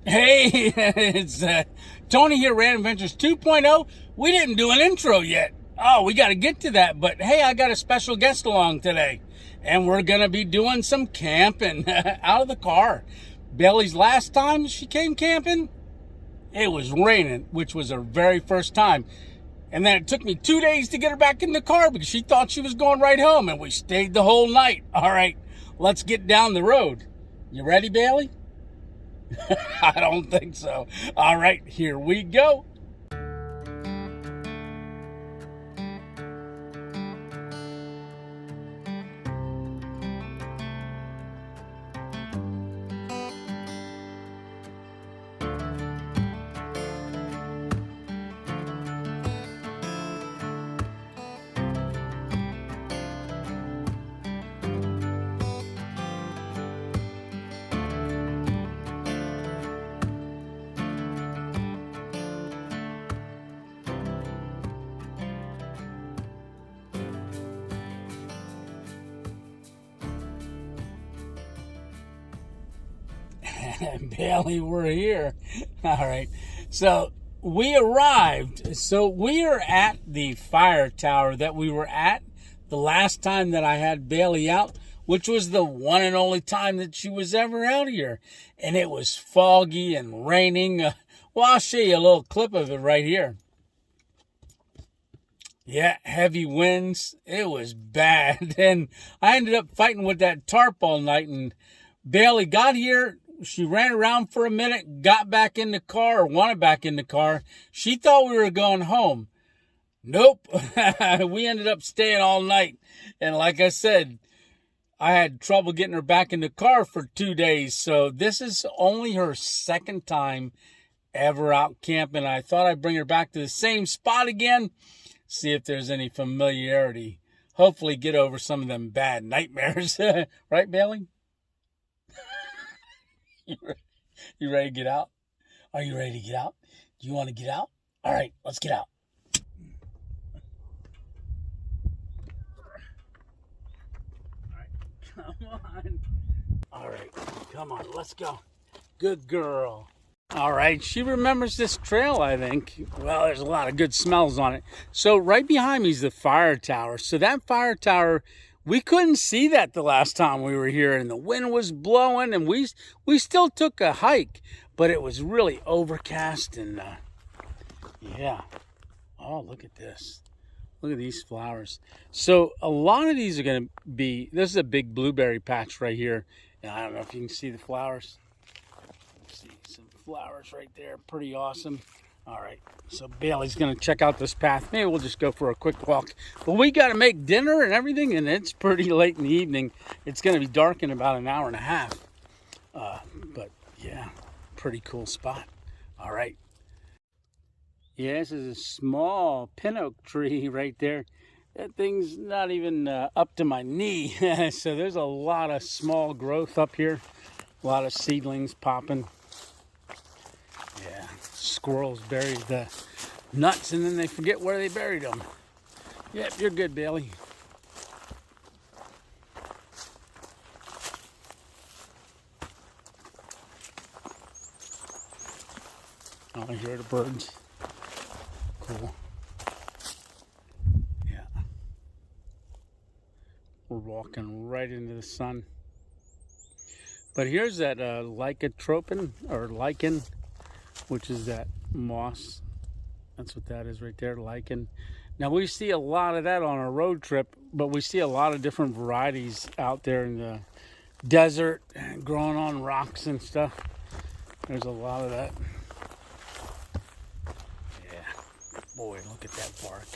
Hey, it's Tony here, Random Adventures 2.0. We didn't do an intro yet. Oh, we got to get to that. But hey, I got a special guest along today, and we're going to be doing some camping out of the car. Bailey's last time she came camping, it was raining, which was her very first time. And then it took me 2 days to get her back in the car because she thought she was going right home, and we stayed the whole night. All right, let's get down the road. You ready, Bailey? I don't think so. All right, here we go. Bailey, we're here. All right. So we arrived. So we are at the fire tower that we were at the last time that I had Bailey out, which was the one and only time that she was ever out here. And it was foggy and raining. Well, I'll show you a little clip of it right here. Yeah, heavy winds. It was bad. And I ended up fighting with that tarp all night. And Bailey got here. She ran around for a minute, got back in the car, or wanted back in the car. She thought we were going home. Nope. We ended up staying all night. And like I said, I had trouble getting her back in the car for 2 days. So this is only her second time ever out camping. I thought I'd bring her back to the same spot again, see if there's any familiarity. Hopefully get over some of them bad nightmares. Right, Bailey? You ready to get out? Are you ready to get out? Do you want to get out? All right, let's get out. All right, come on. All right, come on, let's go. Good girl. All right, she remembers this trail, I think. Well, there's a lot of good smells on it. So right behind me is the fire tower. So that fire tower, we couldn't see that the last time we were here, and the wind was blowing, and we still took a hike, but it was really overcast, and yeah. Oh, look at this. Look at these flowers. So a lot of these are going to be, this is a big blueberry patch right here, and I don't know if you can see the flowers. See some flowers right there, pretty awesome. All right, so Bailey's going to check out this path. Maybe we'll just go for a quick walk. But we got to make dinner and everything, and it's pretty late in the evening. It's going to be dark in about an hour and a half. But, yeah, pretty cool spot. All right. Yeah, this is a small pin oak tree right there. That thing's not even up to my knee. So there's a lot of small growth up here. A lot of seedlings popping. Yeah, squirrels buried the nuts and then they forget where they buried them. Yep, you're good, Bailey. Oh, I hear the birds. Cool. Yeah. We're walking right into the sun. But here's that lycotropin, or lichen, which is that moss. That's what that is right there, lichen. Now we see a lot of that on our road trip, but we see a lot of different varieties out there in the desert, growing on rocks and stuff. There's a lot of that. Yeah, boy, look at that bark.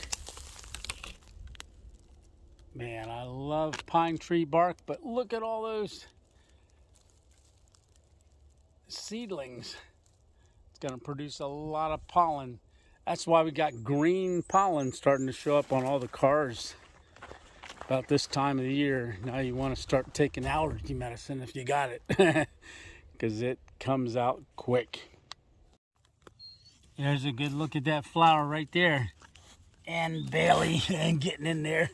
Man, I love pine tree bark, but look at all those seedlings. It's going to produce a lot of pollen. That's why we got green pollen starting to show up on all the cars about this time of the year. Now you want to start taking allergy medicine if you got it, because it comes out quick. There's a good look at that flower right there. and Bailey and getting in there.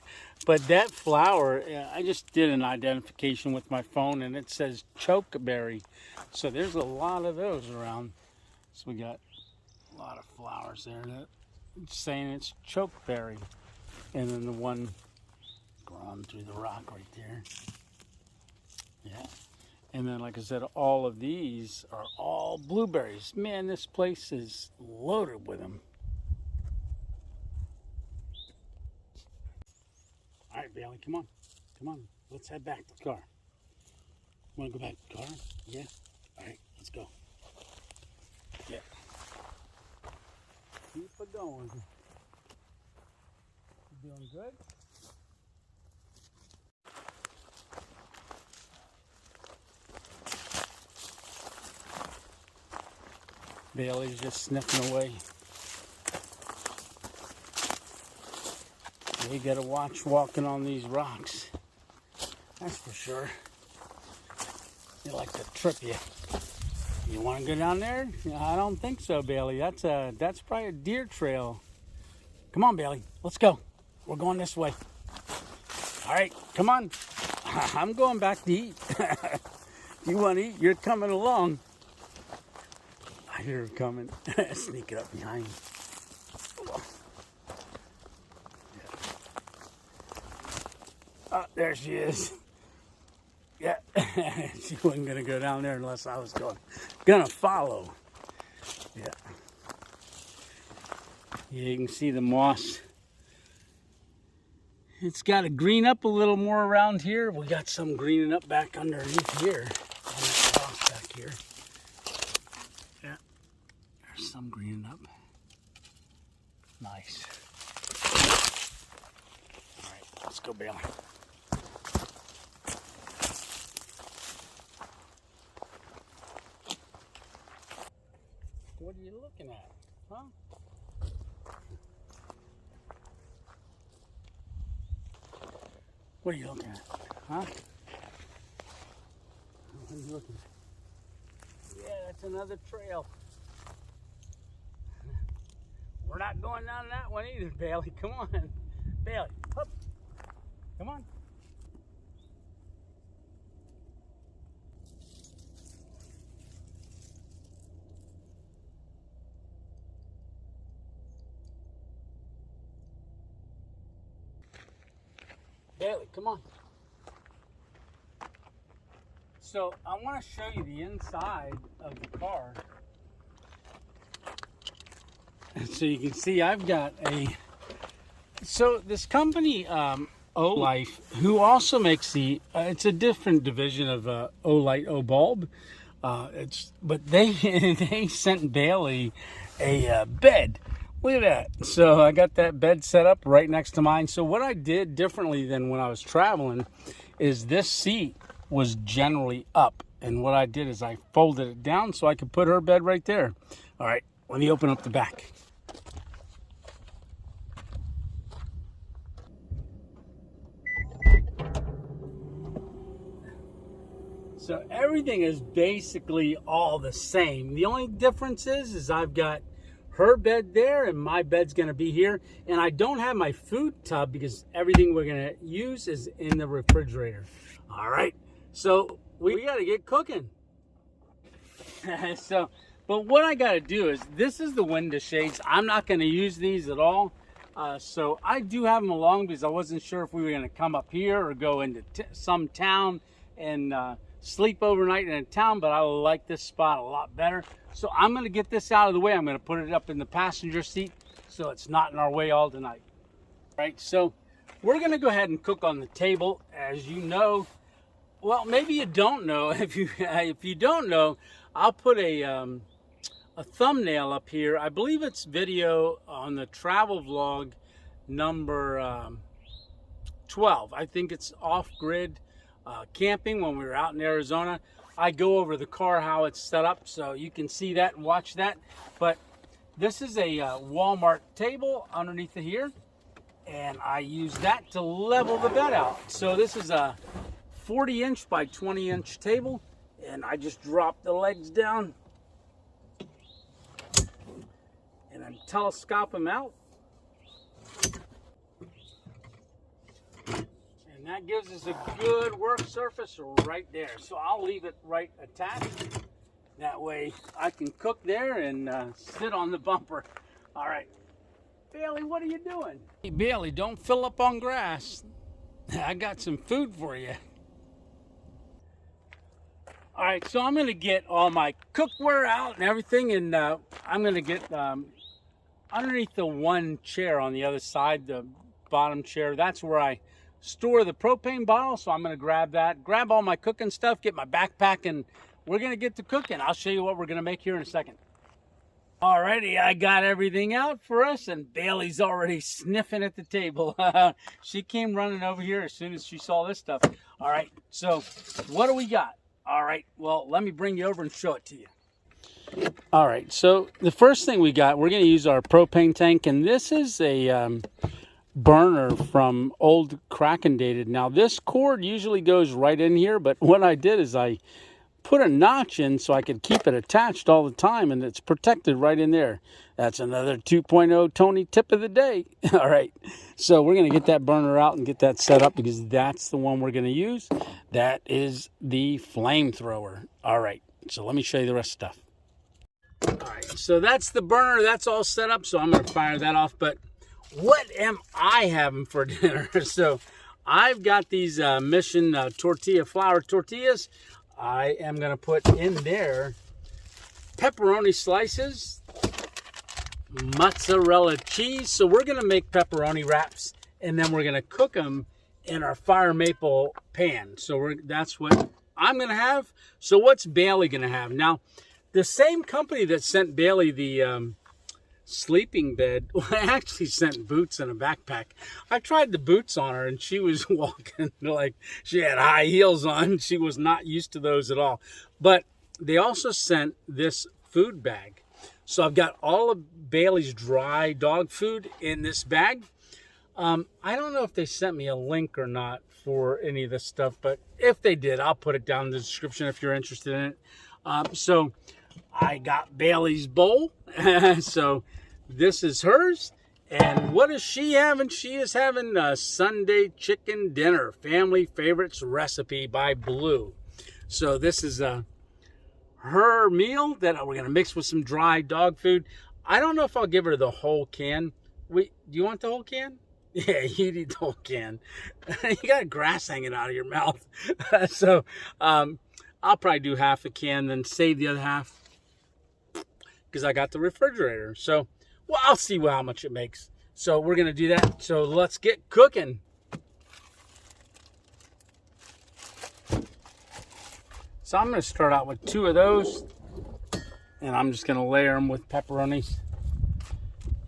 But that flower, I just did an identification with my phone, and it says chokeberry. So there's a lot of those around. So we got a lot of flowers there that it's saying it's chokeberry. And then the one growing through the rock right there. Yeah. And then, like I said, all of these are all blueberries. Man, this place is loaded with them. All right, Bailey, come on. Come on. Let's head back to the car. Want to go back to the car? Yeah? All right, let's go. Yeah. Keep it going. You doing good? Bailey's just sniffing away. You gotta watch walking on these rocks. That's for sure. They like to trip you. You want to go down there? I don't think so, Bailey. That's probably a deer trail. Come on, Bailey. Let's go. We're going this way. All right, come on. I'm going back to eat. You want to eat? You're coming along. I hear her coming. Sneak it up behind. Oh, there she is. Yeah, she wasn't gonna go down there unless I was gonna follow. Yeah. Yeah, you can see the moss. It's got to green up a little more around here. We got some greening up back underneath here. On that rock back here. Yeah. There's some greening up. Nice. All right, let's go, Bailey. What are you looking at, huh? What are you looking at, huh? What are you looking at? Yeah, that's another trail. We're not going down that one either, Bailey. Come on. Bailey, up. Come on. Bailey, come on. So I want to show you the inside of the car. So you can see I've got so this company, O-Life, who also makes it's a different division of O-Light, O-Bulb. But they sent Bailey a bed. Look at that. So I got that bed set up right next to mine. So what I did differently than when I was traveling is this seat was generally up. And what I did is I folded it down so I could put her bed right there. All right, let me open up the back. So everything is basically all the same. The only difference is I've got her bed there and my bed's gonna be here, and I don't have my food tub because everything we're gonna use is in the refrigerator. All right, so we gotta get cooking. But what I gotta do is, this is the window shades. I'm not gonna use these at all. So I do have them along because I wasn't sure if we were gonna come up here or go into some town and sleep overnight in a town, but I like this spot a lot better. So I'm gonna get this out of the way. I'm gonna put it up in the passenger seat so it's not in our way all tonight. All right, so we're gonna go ahead and cook on the table. As you know, well, maybe you don't know. If you don't know, I'll put a thumbnail up here. I believe it's video on the travel vlog number 12. I think it's off-grid camping when we were out in Arizona. I go over the car, how it's set up, so you can see that and watch that. But this is a Walmart table underneath of here, and I use that to level the bed out. So this is a 40-inch by 20-inch table, and I just drop the legs down and then telescope them out. that gives us a good work surface right there. So I'll leave it right attached. That way I can cook there and sit on the bumper. All right. Bailey, what are you doing? Hey, Bailey, don't fill up on grass. I got some food for you. All right, so I'm going to get all my cookware out and everything, and I'm going to get underneath the one chair on the other side, the bottom chair. That's where I store the propane bottle, so I'm going to grab that, grab all my cooking stuff, get my backpack, and we're going to get to cooking. I'll show you what we're going to make here in a second. Alrighty, I got everything out for us, and Bailey's already sniffing at the table. She came running over here as soon as she saw this stuff. All right, so what do we got? All right, well, let me bring you over and show it to you. All right, so the first thing we got, we're going to use our propane tank, and this is a burner from old Kraken dated. Now, this cord usually goes right in here, but what I did is I put a notch in so I could keep it attached all the time, and it's protected right in there. That's another 2.0 Tony tip of the day. All right, so we're going to get that burner out and get that set up because that's the one we're going to use. That is the flamethrower. All right, so let me show you the rest of the stuff. All right, so that's the burner. That's all set up, so I'm going to fire that off. But what am I having for dinner? So I've got these Mission tortilla flour tortillas. I am going to put in there pepperoni slices, mozzarella cheese. So we're going to make pepperoni wraps, and then we're going to cook them in our fire maple pan. So that's what I'm going to have. So what's Bailey going to have? Now, the same company that sent Bailey the sleeping bed, well, I actually sent boots and a backpack. I tried the boots on her, and she was walking like she had high heels on. She was not used to those at all. But they also sent this food bag. So I've got all of Bailey's dry dog food in this bag. I don't know if they sent me a link or not for any of this stuff, but if they did, I'll put it down in the description if you're interested in it. So I got Bailey's bowl. So this is hers. And what is she having? She is having a Sunday chicken dinner, family favorites recipe by Blue. So this is her meal that we're going to mix with some dry dog food. I don't know if I'll give her the whole can. Do you want the whole can? Yeah, you need the whole can. You got grass hanging out of your mouth. So I'll probably do half a can, then save the other half because I got the refrigerator. So, well, I'll see how much it makes. So we're going to do that. So let's get cooking. So I'm going to start out with 2 of those, and I'm just going to layer them with pepperonis.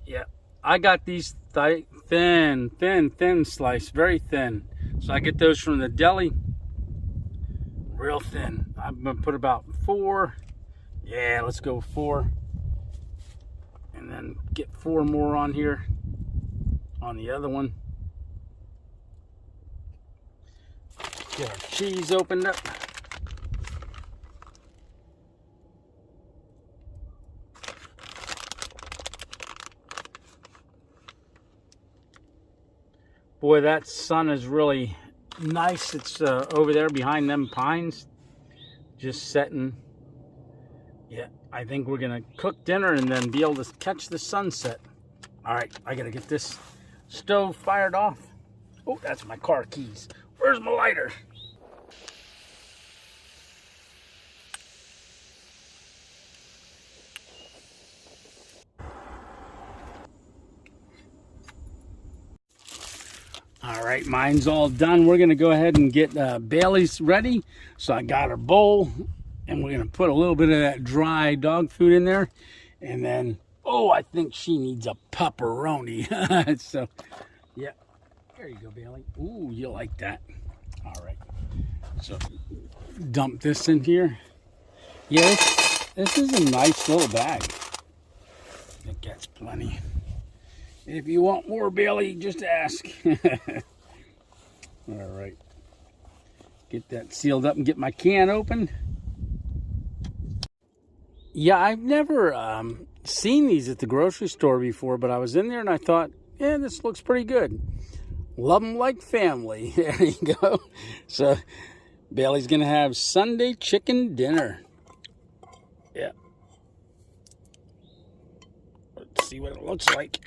Yeah, I got these thin slice, very thin. So I get those from the deli, real thin. I'm going to put about 4. Yeah, let's go 4. And then get 4 more on here on the other one. Get our cheese opened up. Boy, that sun is really nice. It's over there behind them pines, just setting. Yeah, I think we're gonna cook dinner and then be able to catch the sunset. All right, I gotta get this stove fired off. Oh, that's my car keys. Where's my lighter? All right, mine's all done. We're gonna go ahead and get Bailey's ready. So I got her bowl, and we're gonna put a little bit of that dry dog food in there. And then, oh, I think she needs a pepperoni. So, yeah, there you go, Bailey. Ooh, you like that. All right, so dump this in here. Yeah, this is a nice little bag. It gets plenty. If you want more, Bailey, just ask. All right. Get that sealed up and get my can open. Yeah, I've never seen these at the grocery store before, but I was in there and I thought, yeah, this looks pretty good. Love them like family. There you go. So Bailey's going to have Sunday chicken dinner. Yeah. Let's see what it looks like.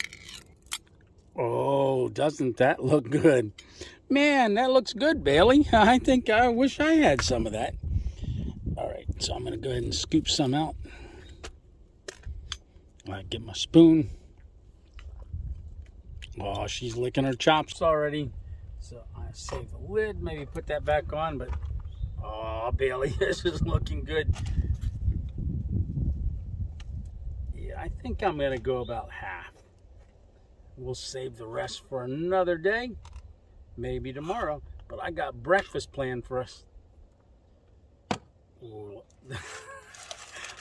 Oh, doesn't that look good? Man, that looks good, Bailey. I wish I had some of that. All right, so I'm going to go ahead and scoop some out. I get my spoon. Oh, she's licking her chops already. So I save the lid, maybe put that back on, but oh, Bailey, this is looking good. Yeah, I think I'm going to go about half. We'll save the rest for another day, maybe tomorrow. But I got breakfast planned for us.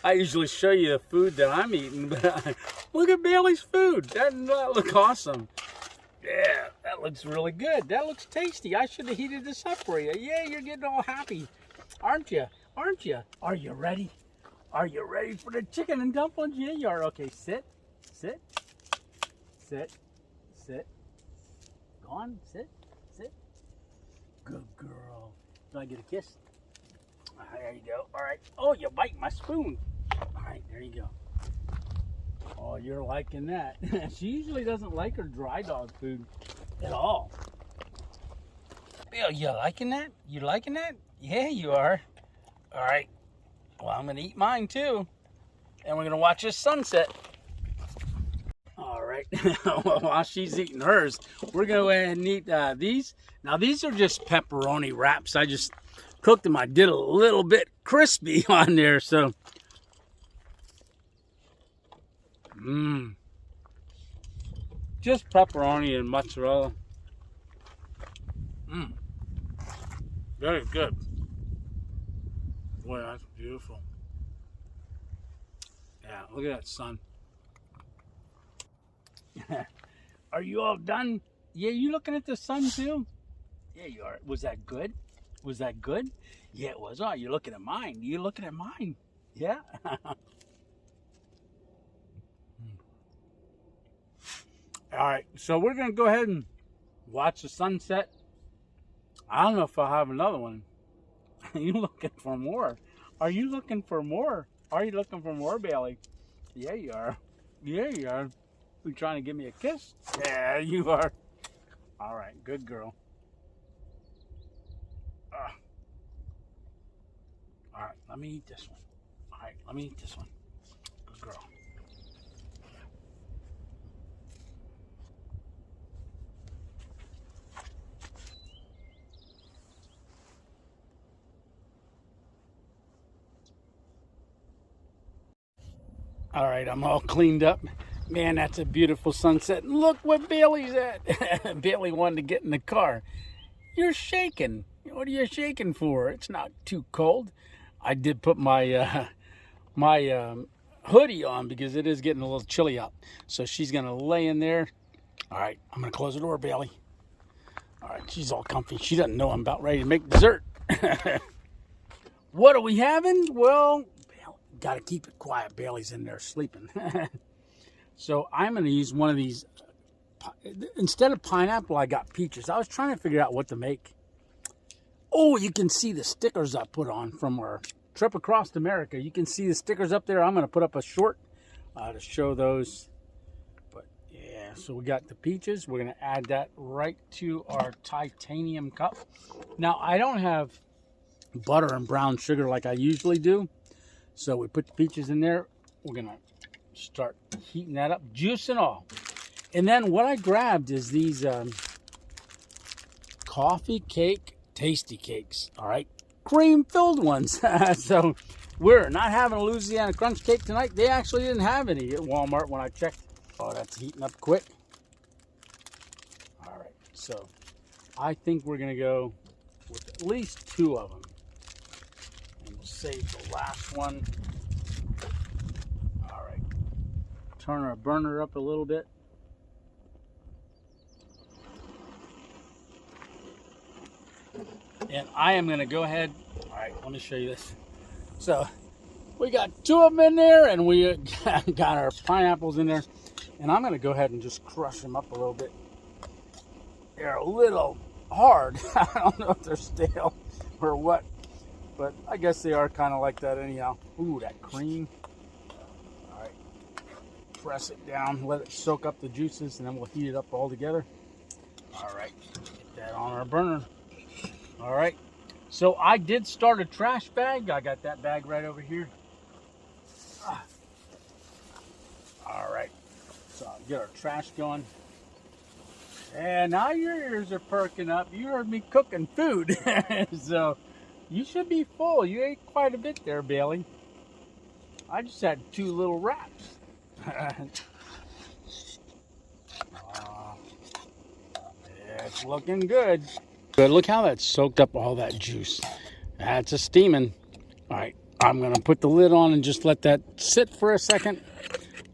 I usually show you the food that I'm eating, but look at Bailey's food. Doesn't that look awesome? Yeah, that looks really good. That looks tasty. I should have heated this up for you. Yeah, you're getting all happy, aren't you? Aren't you? Are you ready? Are you ready for the chicken and dumplings? Yeah, you are. Okay, sit, sit, sit. Sit. Go on. Sit. Sit. Good girl. Do I get a kiss? There you go. All right. Oh, you bite my spoon. All right. There you go. Oh, you're liking that. She usually doesn't like her dry dog food at all. Bill, you liking that? You liking that? Yeah, you are. All right. Well, I'm going to eat mine too. And we're going to watch this sunset. While she's eating hers, we're going to go ahead and eat these. Now, these are just pepperoni wraps. I just cooked them. I did a little bit crispy on there, so. Just pepperoni and mozzarella. Very good. Boy, that's beautiful. Yeah, look at that sun. Are you all done? Yeah, you looking at the sun too? Yeah, you are. Was that good? Was that good? Yeah, it was. Oh, you're looking at mine. You're looking at mine. Yeah. All right, so we're going to go ahead and watch the sunset. I don't know if I'll have another one. Are you looking for more? Are you looking for more? Are you looking for more, Bailey? Yeah, you are. Yeah, you are. You trying to give me a kiss? Yeah, you are. All right, good girl. All right, let me eat this one. All right, let me eat this one. Good girl. All right, I'm all cleaned up. Man, that's a beautiful sunset. And look what Bailey's at. Bailey wanted to get in the car. You're shaking. What are you shaking for? It's not too cold. I did put my hoodie on because it is getting a little chilly out. So she's going to lay in there. All right, I'm going to close the door, Bailey. All right, she's all comfy. She doesn't know I'm about ready to make dessert. What are we having? Well, got to keep it quiet. Bailey's in there sleeping. So I'm going to use one of these. Instead of pineapple, I got peaches. I was trying to figure out what to make. Oh, you can see the stickers I put on from our trip across America. You can see the stickers up there. I'm going to put up a short to show those. But yeah, so we got the peaches. We're going to add that right to our titanium cup. Now, I don't have butter and brown sugar like I usually do. So we put the peaches in there. We're going to start heating that up, juice and all. And then what I grabbed is these coffee cake tasty cakes. All right, cream filled ones. So we're not having a Louisiana crunch cake tonight. They actually didn't have any at Walmart when I checked. Oh, that's heating up quick. All right, so I think we're gonna go with at least 2 of them, and we'll save the last one. All right, turn our burner up a little bit. And I am going to go ahead. All right, let me show you this. So we got 2 of them in there, and we got our pineapples in there. And I'm going to go ahead and just crush them up a little bit. they're a little hard. I don't know if they're stale or what, but I guess they are kind of like that anyhow. Ooh, that cream. All right, press it down, let it soak up the juices, and then we'll heat it up all together. All right, get that on our burner. All right, so I did start a trash bag. I got that bag right over here. All right, so I'll get our trash going. And now your ears are perking up. You heard me cooking food. So you should be full. You ate quite a bit there, Bailey. I just had 2 little wraps. It's looking good. Good. Look how that soaked up all that juice. That's a steaming. All right. I'm going to put the lid on and just let that sit for a second.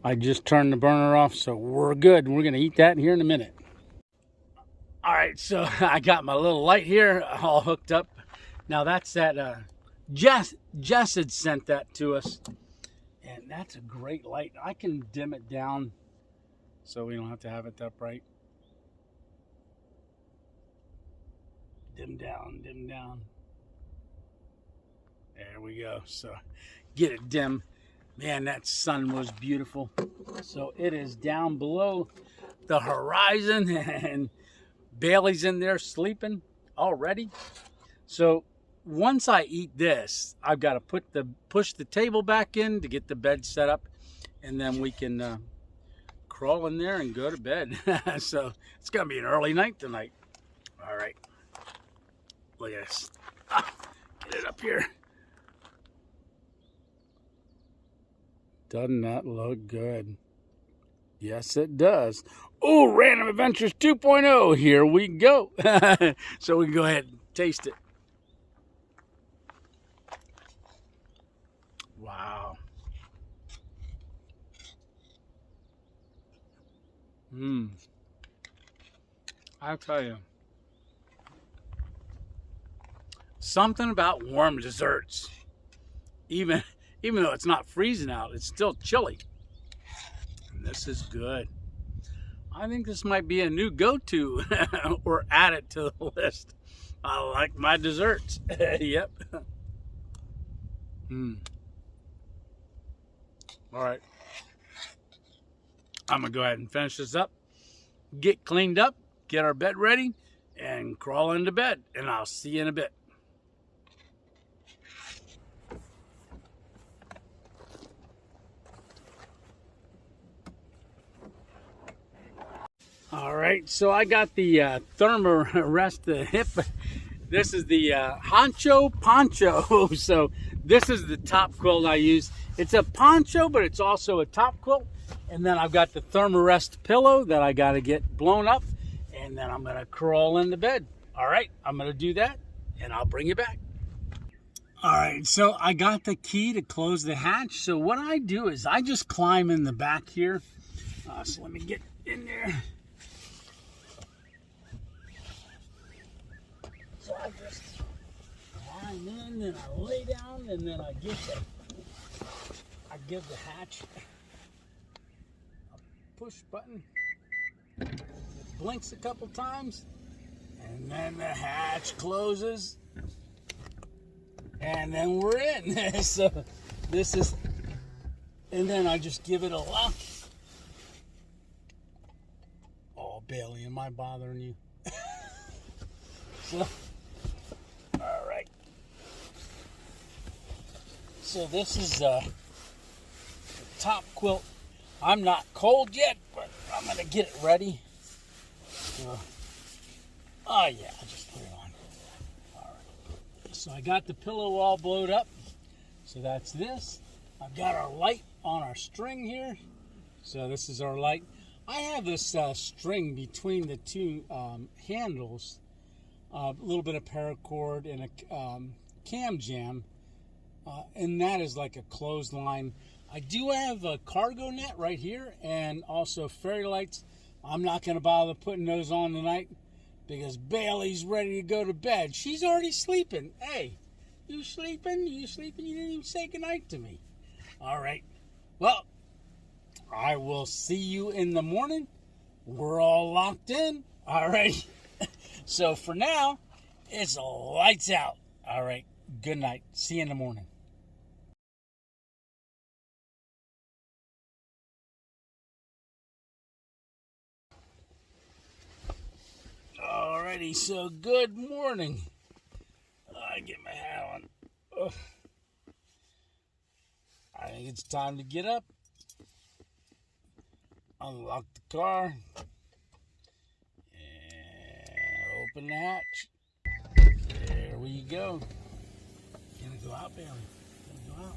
I just turned the burner off, so we're good. We're going to eat that here in a minute. All right, so I got my little light here all hooked up. Now that's that, Jess had sent that to us. And that's a great light. I can dim it down so we don't have to have it that bright. Dim down, dim down. There we go. So get it dim. Man, that sun was beautiful. So it is down below the horizon and Bailey's in there sleeping already. So once I eat this, I've got to push the table back in to get the bed set up, and then we can crawl in there and go to bed. So it's gonna be an early night tonight. All right, look at this. Get it up here. Doesn't that look good? Yes, it does. Oh, Random Adventures 2.0. Here we go. So we can go ahead and taste it. Wow. I'll tell you. Something about warm desserts. Even though it's not freezing out, it's still chilly. And this is good. I think this might be a new go-to or add it to the list. I like my desserts. Yep. All right. I'm going to go ahead and finish this up, get cleaned up, get our bed ready, and crawl into bed. And I'll see you in a bit. All right, so I got the Thermarest hip. This is the Honcho Poncho. So this is the top quilt I use. It's a poncho, but it's also a top quilt. And then I've got the Thermarest pillow that I got to get blown up. And then I'm going to crawl into bed. All right, I'm going to do that, and I'll bring you back. All right, so I got the key to close the hatch. So what I do is I just climb in the back here. So let me get in there. So I just climb in and I lay down, and then I give the hatch a push button. It blinks a couple times, and then the hatch closes, and then we're in. So this is, and then I just give it a lock. Oh, Bailey, am I bothering you? So, all right. So this is the top quilt. I'm not cold yet, but I'm gonna get it ready. So, oh yeah, I just put it on. All right. So I got the pillow all blowed up. So that's this. I've got our light on our string here. So this is our light. I have this string between the two handles. A little bit of paracord and a cam jam, and that is like a clothesline. I do have a cargo net right here, and also fairy lights. I'm not going to bother putting those on tonight because Bailey's ready to go to bed. She's already sleeping. Hey, you sleeping? You sleeping? You didn't even say goodnight to me. All right. Well, I will see you in the morning. We're all locked in. All right. So for now, it's lights out. All right, good night. See you in the morning. Alrighty, so good morning. I get my hat on. Ugh. I think it's time to get up. Unlock the car. And open the hatch. There we go. Gonna go out, Bailey. Gonna go out.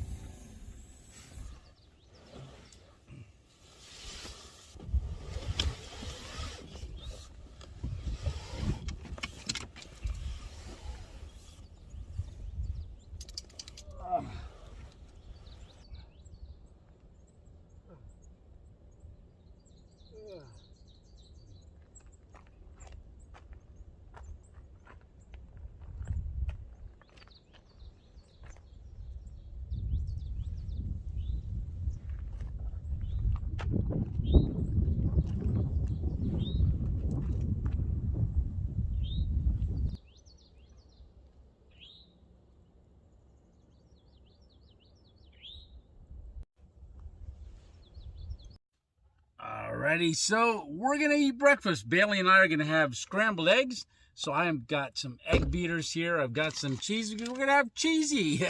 Alrighty, so we're gonna eat breakfast. Bailey and I are gonna have scrambled eggs. So I've got some egg beaters here. I've got some cheese. We're gonna have cheesy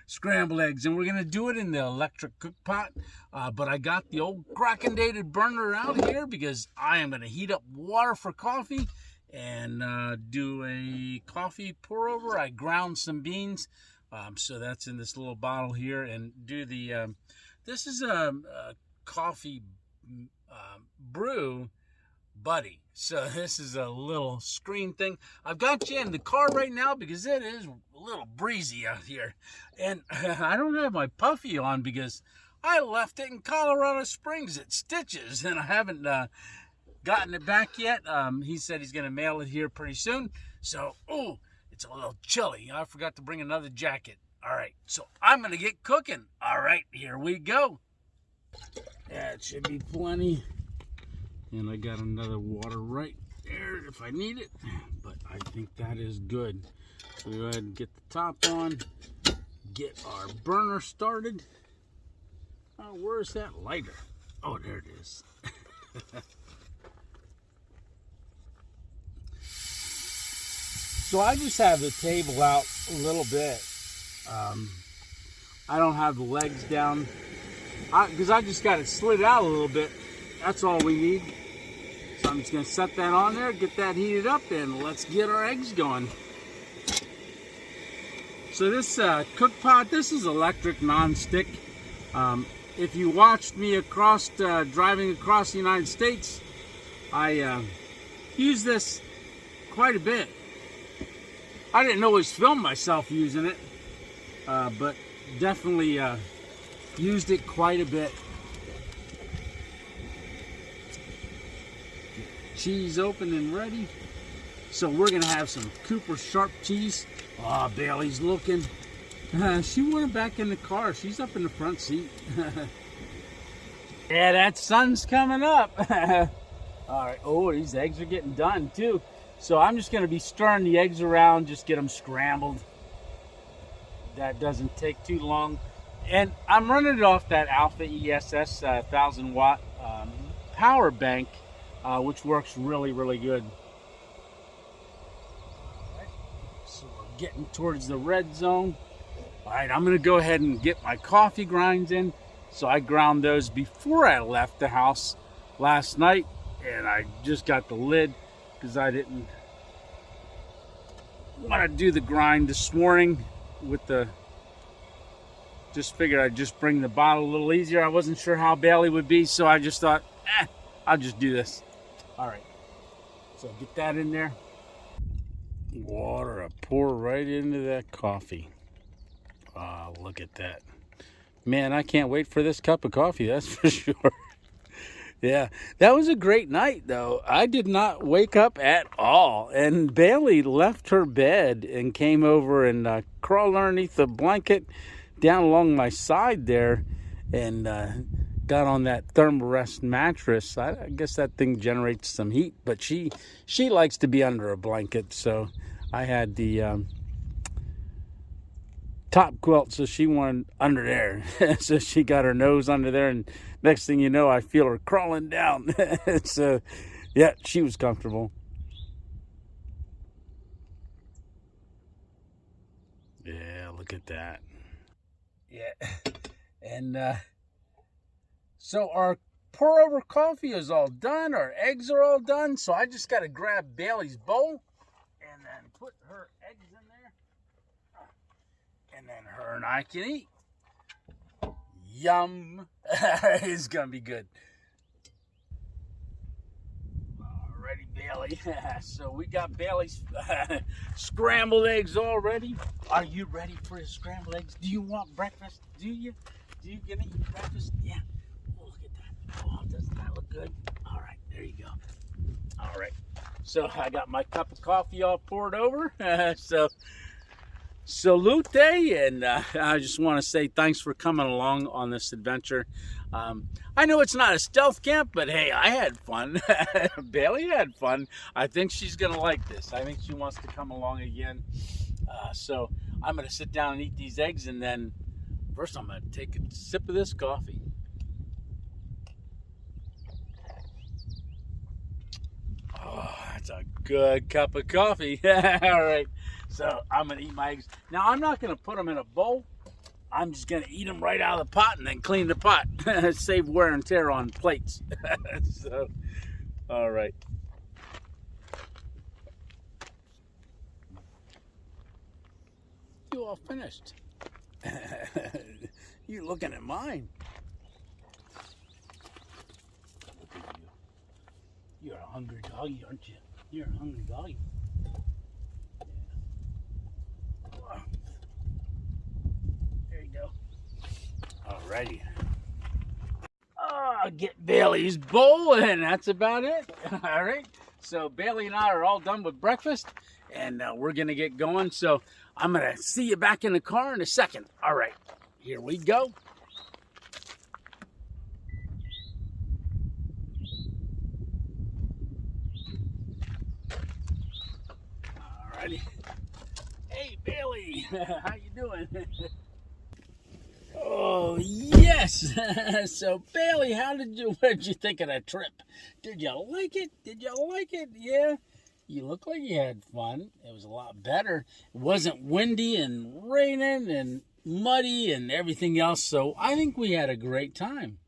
scrambled eggs, and we're gonna do it in the electric cook pot. But I got the old cracking-dated burner out here because I am gonna heat up water for coffee and do a coffee pour over. I ground some beans, so that's in this little bottle here, and do the. This is a coffee brew buddy. So this is a little screen thing. I've got you in the car right now because it is a little breezy out here, and I don't have my puffy on because I left it in Colorado Springs at Stitches, and I haven't gotten it back yet. He said he's gonna mail it here pretty soon, so it's a little chilly. I forgot to bring another jacket. All right, so I'm gonna get cooking. All right, here we go. That should be plenty. And I got another water right there if I need it. But I think that is good. So we go ahead and get the top on. Get our burner started. Oh, where's that lighter? Oh, there it is. So I just have the table out a little bit. I don't have the legs down because I just got it slid out a little bit. That's all we need. So I'm just going to set that on there, get that heated up, and let's get our eggs going. So this cook pot, this is electric non-stick. If you watched me driving across the United States, I use this quite a bit. I didn't always film myself using it, but definitely used it quite a bit. Cheese open and ready. So we're gonna have some Cooper sharp cheese. Oh, Bailey's looking. She went back in the car. She's up in the front seat. Yeah, that sun's coming up. All right. Oh, these eggs are getting done too. So I'm just gonna be stirring the eggs around, just get them scrambled. That doesn't take too long. And I'm running it off that Alpha ESS 1000 watt power bank. Which works really, really good. Right, so we're getting towards the red zone. All right, I'm gonna go ahead and get my coffee grinds in. So I ground those before I left the house last night, and I just got the lid because I didn't want to do the grind this morning with the. Just figured I'd just bring the bottle a little easier. I wasn't sure how Bailey would be, so I just thought, I'll just do this. All right, so get that in there. Water, I pour right into that coffee. Oh, look at that. Man, I can't wait for this cup of coffee, that's for sure. Yeah, that was a great night, though. I did not wake up at all. And Bailey left her bed and came over and crawled underneath the blanket down along my side there and got on that Thermarest mattress. I guess that thing generates some heat, but she likes to be under a blanket, so I had the top quilt, so she wanted under there. So she got her nose under there, and next thing you know, I feel her crawling down. So yeah, she was comfortable. Yeah, look at that. Yeah. And so our pour over coffee is all done, our eggs are all done, so I just got to grab Bailey's bowl and then put her eggs in there, and then her and I can eat. Yum. It's gonna be good. Alrighty, Bailey. So we got Bailey's scrambled eggs all ready. Are you ready for the scrambled eggs? Do you want breakfast? Do you gonna eat breakfast? Yeah. Oh, look at that. Oh, doesn't that look good? All right, there you go. All right. So I got my cup of coffee all poured over. So salute, and I just want to say thanks for coming along on this adventure. I know it's not a stealth camp, but hey, I had fun. Bailey had fun. I think she's gonna like this. I think she wants to come along again. So I'm gonna sit down and eat these eggs, and then first I'm gonna take a sip of this coffee. Oh, that's a good cup of coffee. All right. So I'm going to eat my eggs. Now, I'm not going to put them in a bowl. I'm just going to eat them right out of the pot and then clean the pot. Save wear and tear on plates. So, all right. You all finished. You're looking at mine. Look at you. You're a hungry doggy, aren't you? You're a hungry doggy. There you go. Alrighty. I'll get Bailey's bowl, and that's about it. All right. So Bailey and I are all done with breakfast, and we're gonna get going. So I'm gonna see you back in the car in a second. All right. Here we go. Alrighty. Hey, Bailey, how you doing? Oh, yes. So, Bailey, what did you think of that trip? Did you like it? Yeah. You look like you had fun. It was a lot better. It wasn't windy and raining and muddy and everything else. So, I think we had a great time.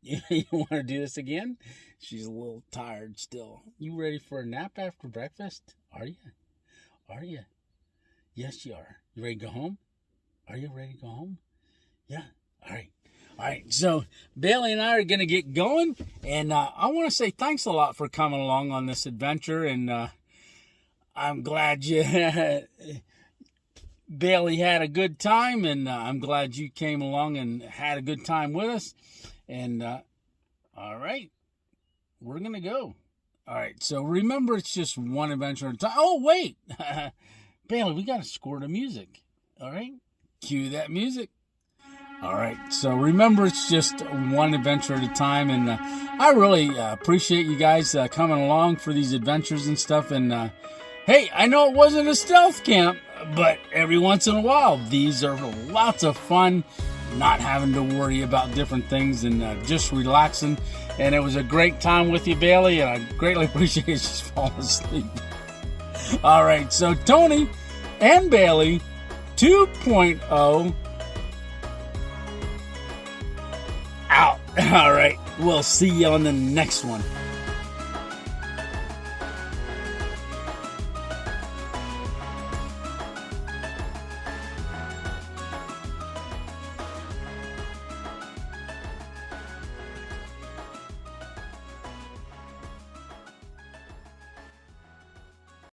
You want to do this again? She's a little tired still. You ready for a nap after breakfast? Are you? Yes, you are. You ready to go home? Are you ready to go home? Yeah. All right. So Bailey and I are going to get going. And I want to say thanks a lot for coming along on this adventure. And I'm glad Bailey had a good time. And I'm glad you came along and had a good time with us. And all right. We're going to go. All right. So remember, it's just one adventure at a time. Oh, wait. Bailey, we got to score the music. All right. Cue that music. All right. So remember, it's just one adventure at a time. And I really appreciate you guys coming along for these adventures and stuff. And hey, I know it wasn't a stealth camp, but every once in a while, these are lots of fun. Not having to worry about different things and just relaxing. And it was a great time with you, Bailey, and I greatly appreciate you just falling asleep. All right, so Tony and Bailey 2.0 out. All right, we'll see you on the next one.